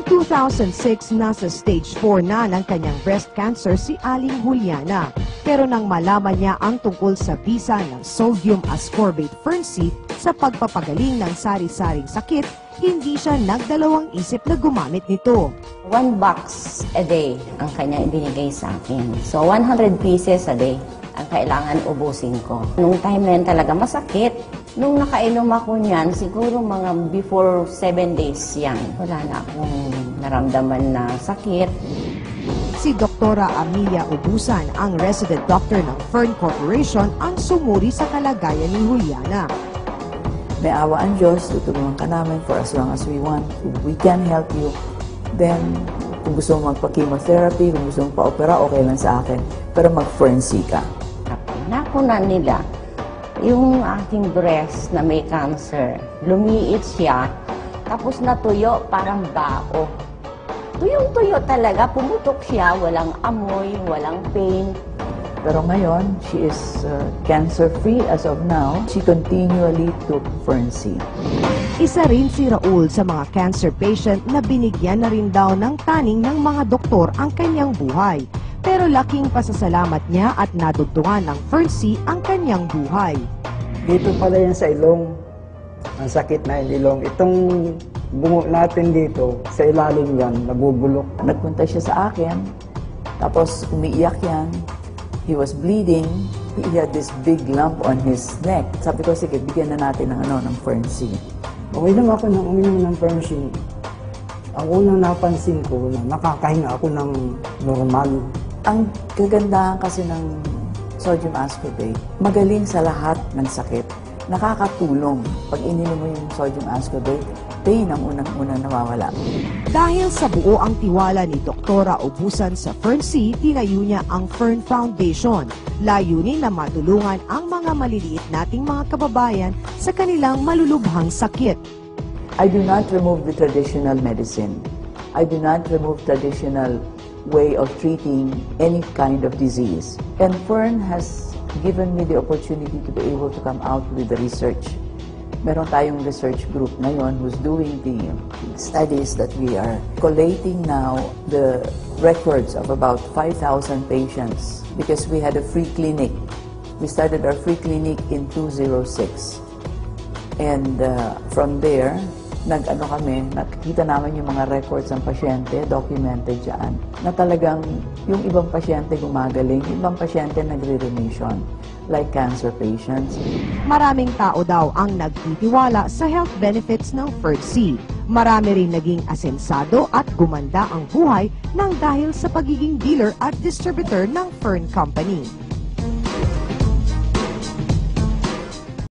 2006, nasa stage 4 na ng kanyang breast cancer si Aling Juliana. Pero nang malaman niya ang tungkol sa bisa ng sodium ascorbate Fern-C sa pagpapagaling ng sari-saring sakit, hindi siya nagdalawang isip na gumamit nito. 1 box a day ang kanya ibinigay sa akin. So 100 pieces a day ang kailangan ubusin ko. Nung time na yun talaga masakit. Nung nakainom ako niyan, siguro mga before 7 days yan. Wala na akong naramdaman na sakit. Si Doktora Amelia Ubusan, ang resident doctor ng Fern Corporation, ang sumuri sa kalagayan ni Juliana. May awa ang Diyos, tutulungan ka namin for as long as we want. If we can help you, then kung gusto mo magpa-chemotherapy, kung gusto mo pa-opera, okay lang sa akin. Pero mag-Fern-C ka. Nakunan nila yung aking breast na may cancer. Lumiit siya, tapos natuyo parang bao. Tuyong-tuyo talaga, pumutok siya, walang amoy, walang pain. Pero ngayon, she is cancer-free as of now. She continually took Fern-C. Isa rin si Raul sa mga cancer patient na binigyan na rin daw ng taning ng mga doktor ang kanyang buhay. Pero laking pasasalamat niya at nadugtungan ng Fern-C ang kanyang buhay. Dito pala yan sa ilong. Ang sakit na yung ilong. Itong bungo natin dito, sa ilalim yan, nabubulok. Nagpunta siya sa akin, tapos umiiyak yan. He was bleeding. He had this big lump on his neck. Sabi ko, sige, bigyan na natin ng Fern-C. Uminom ako ng Fern-C. Ang unang napansin ko, nakakahinga ako ng normal. Ang kagandahan kasi ng sodium ascorbate, magaling sa lahat ng sakit. Nakakatulong. Pag ininom mo yung sodium ascorbate, pain ang unang-unang nawawala. Dahil sa buo ang tiwala ni Doktora Ubusan sa Fern-C, tinayo niya ang Fern Foundation. Layunin na matulungan ang mga maliliit nating mga kababayan sa kanilang malulubhang sakit. I do not remove the traditional medicine. I do not remove traditional way of treating any kind of disease. And Fern has given me the opportunity to be able to come out with the research. Meron tayong research group ngayon who's doing the studies that we are collating now the records of about 5,000 patients because we had a free clinic. We started our free clinic in 2006. And from there, nakikita namin yung mga records ng pasyente, documented dyan, na talagang yung ibang pasyente gumagaling, yung ibang pasyente nagre-remission, like cancer patients. Maraming tao daw ang nagtitiwala sa health benefits ng Fern-C. Marami rin naging asensado at gumanda ang buhay nang dahil sa pagiging dealer at distributor ng Fern Company.